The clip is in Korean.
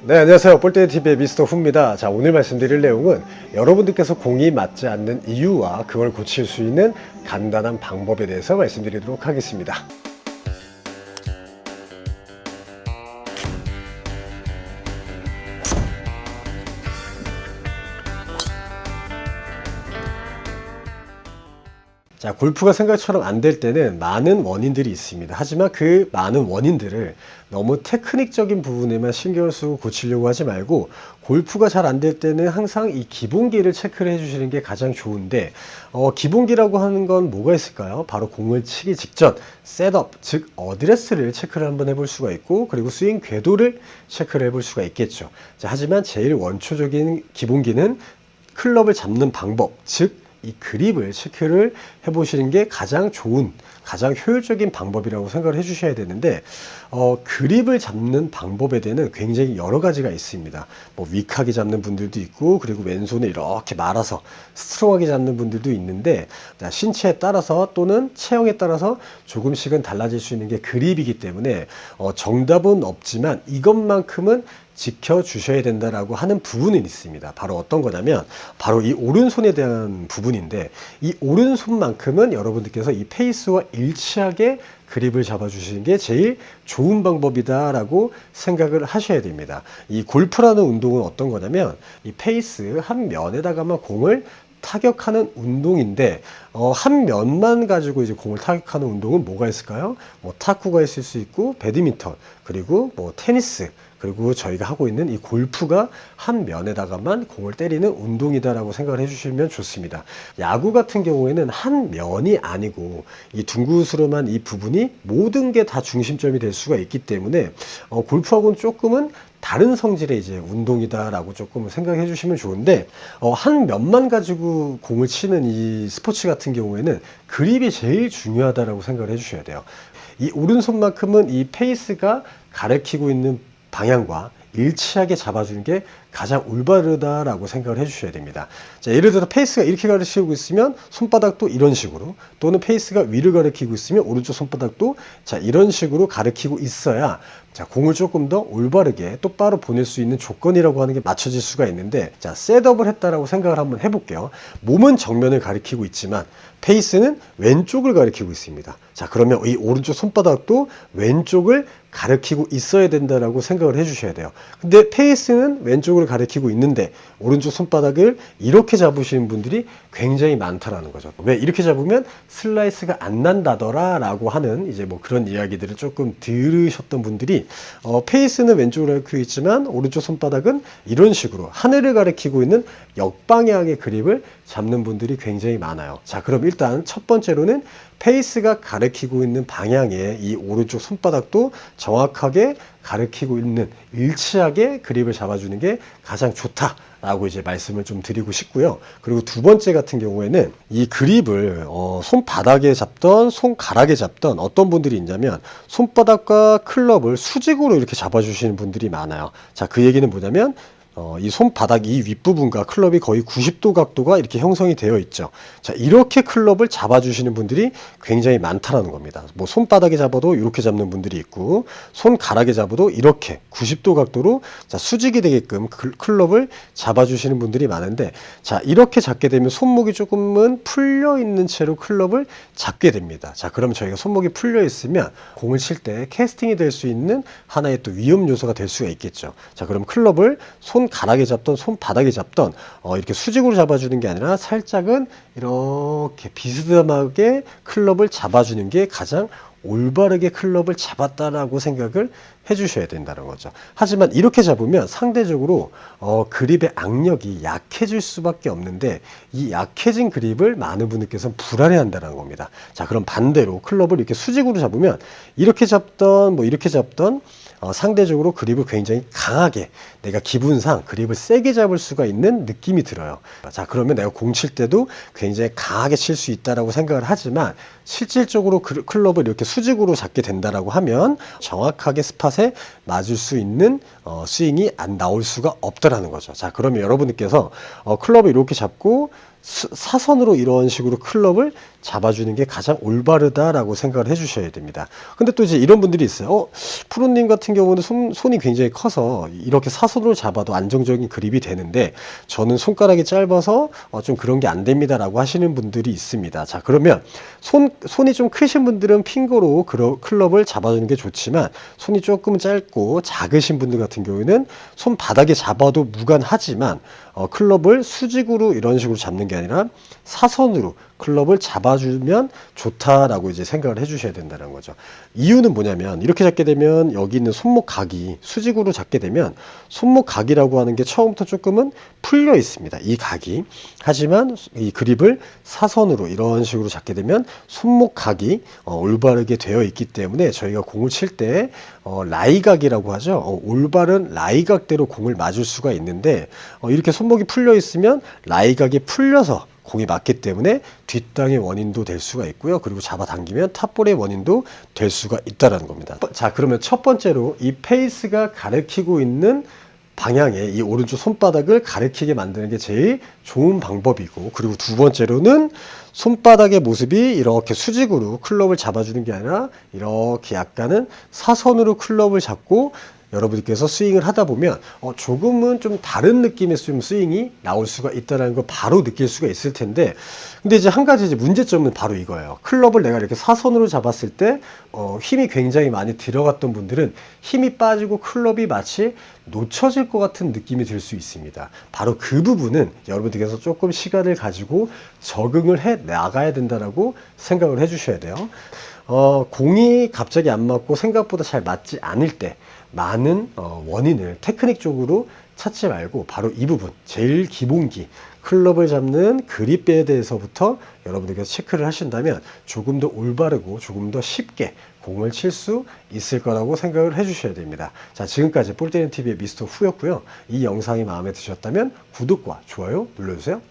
네, 안녕하세요. 볼때TV의 미스터 후입니다. 자, 오늘 말씀드릴 내용은 여러분들께서 공이 맞지 않는 이유와 그걸 고칠 수 있는 간단한 방법에 대해서 말씀드리도록 하겠습니다. 자, 골프가 생각처럼 안 될 때는 많은 원인들이 있습니다. 하지만 그 많은 원인들을 너무 테크닉적인 부분에만 신경을 쓰고 고치려고 하지 말고, 골프가 잘 안 될 때는 항상 이 기본기를 체크를 해주시는 게 가장 좋은데, 기본기라고 하는 건 뭐가 있을까요? 바로 공을 치기 직전 셋업, 즉 어드레스를 체크를 한번 해볼 수가 있고, 그리고 스윙 궤도를 체크를 해볼 수가 있겠죠. 자, 하지만 제일 원초적인 기본기는 클럽을 잡는 방법, 즉 이 그립을 체크를 해보시는 게 가장 좋은, 가장 효율적인 방법이라고 생각을 해주셔야 되는데, 그립을 잡는 방법에 대해서는 굉장히 여러 가지가 있습니다. 뭐 위크하게 잡는 분들도 있고, 그리고 왼손을 이렇게 말아서 스트롱하게 잡는 분들도 있는데, 신체에 따라서 또는 체형에 따라서 조금씩은 달라질 수 있는 게 그립이기 때문에 정답은 없지만 이것만큼은 지켜주셔야 된다라고 하는 부분은 있습니다. 바로 어떤 거냐면, 바로 이 오른손에 대한 부분인데, 이 오른손만큼은 여러분들께서 이 페이스와 일치하게 그립을 잡아주시는 게 제일 좋은 방법이다라고 생각을 하셔야 됩니다. 이 골프라는 운동은 어떤 거냐면, 이 페이스 한 면에다가만 공을 타격하는 운동인데, 한 면만 가지고 이제 공을 타격하는 운동은 뭐가 있을까요? 뭐 탁구가 있을 수 있고, 배드민턴, 그리고 뭐 테니스, 그리고 저희가 하고 있는 이 골프가 한 면에다가만 공을 때리는 운동이다라고 생각을 해주시면 좋습니다. 야구 같은 경우에는 한 면이 아니고 이 둥그스름한 이 부분이 모든 게 다 중심점이 될 수가 있기 때문에 골프하고는 조금은 다른 성질의 이제 운동이다라고 조금 생각해 주시면 좋은데, 한 면만 가지고 공을 치는 이 스포츠 같은 경우에는 그립이 제일 중요하다라고 생각을 해 주셔야 돼요. 이 오른손만큼은 이 페이스가 가리키고 있는 방향과 일치하게 잡아주는 게 가장 올바르다라고 생각을 해주셔야 됩니다. 자, 예를 들어서 페이스가 이렇게 가리키고 있으면 손바닥도 이런 식으로, 또는 페이스가 위를 가리키고 있으면 오른쪽 손바닥도 자 이런 식으로 가리키고 있어야 자 공을 조금 더 올바르게 똑바로 보낼 수 있는 조건이라고 하는 게 맞춰질 수가 있는데, 자 셋업을 했다라고 생각을 한번 해볼게요. 몸은 정면을 가리키고 있지만 페이스는 왼쪽을 가리키고 있습니다. 자 그러면 이 오른쪽 손바닥도 왼쪽을 가리키고 있어야 된다라고 생각을 해주셔야 돼요. 근데 페이스는 왼쪽을 가리키고 있는데 오른쪽 손바닥을 이렇게 잡으시는 분들이 굉장히 많다라는 거죠. 왜 이렇게 잡으면 슬라이스가 안 난다더라 라고 하는 이제 뭐 그런 이야기들을 조금 들으셨던 분들이, 페이스는 왼쪽으로 가리키고 있지만 오른쪽 손바닥은 이런 식으로 하늘을 가리키고 있는 역방향의 그립을 잡는 분들이 굉장히 많아요. 자 그럼 일단 첫 번째로는 페이스가 가리키고 있는 방향에 이 오른쪽 손바닥도 정확하게 가리키고 있는, 일치하게 그립을 잡아주는 게 가장 좋다라고 이제 말씀을 좀 드리고 싶고요. 그리고 두 번째 같은 경우에는 이 그립을 손바닥에 잡던 손가락에 잡던 어떤 분들이 있냐면 손바닥과 클럽을 수직으로 이렇게 잡아주시는 분들이 많아요. 자, 그 얘기는 뭐냐면 이 손바닥 이 윗부분과 클럽이 거의 90도 각도가 이렇게 형성이 되어 있죠. 자, 이렇게 클럽을 잡아주시는 분들이 굉장히 많다라는 겁니다. 뭐 손바닥에 잡아도 이렇게 잡는 분들이 있고, 손가락에 잡아도 이렇게 90도 각도로 자, 수직이 되게끔 클럽을 잡아주시는 분들이 많은데, 자, 이렇게 잡게 되면 손목이 조금은 풀려 있는 채로 클럽을 잡게 됩니다. 자, 그럼 저희가 손목이 풀려 있으면 공을 칠 때 캐스팅이 될 수 있는 하나의 또 위험 요소가 될 수가 있겠죠. 자, 그럼 클럽을 손가락에 잡던 손바닥에 잡던 이렇게 수직으로 잡아주는 게 아니라 살짝은 이렇게 비스듬하게 클럽을 잡아주는 게 가장 올바르게 클럽을 잡았다라고 생각을 해주셔야 된다는 거죠. 하지만 이렇게 잡으면 상대적으로 그립의 악력이 약해질 수밖에 없는데, 이 약해진 그립을 많은 분들께서는 불안해한다는 겁니다. 자 그럼 반대로 클럽을 이렇게 수직으로 잡으면 이렇게 잡던 뭐 이렇게 잡던 상대적으로 그립을 굉장히 강하게, 내가 기분상 그립을 세게 잡을 수가 있는 느낌이 들어요. 자 그러면 내가 공 칠 때도 굉장히 강하게 칠 수 있다라고 생각을 하지만, 실질적으로 클럽을 이렇게 수직으로 잡게 된다라고 하면 정확하게 스팟에 맞을 수 있는 스윙이 안 나올 수가 없다라는 거죠. 자 그러면 여러분들께서 클럽을 이렇게 잡고 사선으로 이런 식으로 클럽을 잡아주는 게 가장 올바르다라고 생각을 해주셔야 됩니다. 근데 또 이제 이런 분들이 있어요. 프로님 같은 경우는 손이 굉장히 커서 이렇게 사선으로 잡아도 안정적인 그립이 되는데 저는 손가락이 짧아서 좀 그런 게 안 됩니다라고 하시는 분들이 있습니다. 자, 그러면 손이 좀 크신 분들은 핑거로 클럽을 잡아주는 게 좋지만 손이 조금 짧고 작으신 분들 같은 경우에는 손바닥에 잡아도 무관하지만 클럽을 수직으로 이런 식으로 잡는 게 아니라 사선으로 클럽을 잡아주면 좋다라고 이제 생각을 해주셔야 된다는 거죠. 이유는 뭐냐면 이렇게 잡게 되면 여기 있는 손목 각이 수직으로 잡게 되면 손목 각이라고 하는 게 처음부터 조금은 풀려 있습니다. 이 각이. 하지만 이 그립을 사선으로 이런 식으로 잡게 되면 손목 각이 올바르게 되어 있기 때문에 저희가 공을 칠 때 라이각이라고 하죠. 올바른 라이각대로 공을 맞을 수가 있는데 이렇게 손목이 풀려 있으면 라이각이 풀려서 공이 맞기 때문에 뒷땅의 원인도 될 수가 있고요. 그리고 잡아당기면 탑볼의 원인도 될 수가 있다는 겁니다. 자, 그러면 첫 번째로 이 페이스가 가리키고 있는 방향에 이 오른쪽 손바닥을 가리키게 만드는 게 제일 좋은 방법이고, 그리고 두 번째로는 손바닥의 모습이 이렇게 수직으로 클럽을 잡아주는 게 아니라 이렇게 약간은 사선으로 클럽을 잡고 여러분께서 스윙을 하다 보면 조금은 좀 다른 느낌의 좀 스윙이 나올 수가 있다는 걸 바로 느낄 수가 있을 텐데, 근데 이제 한 가지 이제 문제점은 바로 이거예요. 클럽을 내가 이렇게 사선으로 잡았을 때 힘이 굉장히 많이 들어갔던 분들은 힘이 빠지고 클럽이 마치 놓쳐질 것 같은 느낌이 들 수 있습니다. 바로 그 부분은 여러분들께서 조금 시간을 가지고 적응을 해 나가야 된다라고 생각을 해 주셔야 돼요. 공이 갑자기 안 맞고 생각보다 잘 맞지 않을 때 많은 원인을 테크닉적으로 찾지 말고 바로 이 부분, 제일 기본기 클럽을 잡는 그립에 대해서부터 여러분들께서 체크를 하신다면 조금 더 올바르고 조금 더 쉽게 공을 칠 수 있을 거라고 생각을 해주셔야 됩니다. 자, 지금까지 볼때리는 TV의 미스터 후였고요. 이 영상이 마음에 드셨다면 구독과 좋아요 눌러주세요.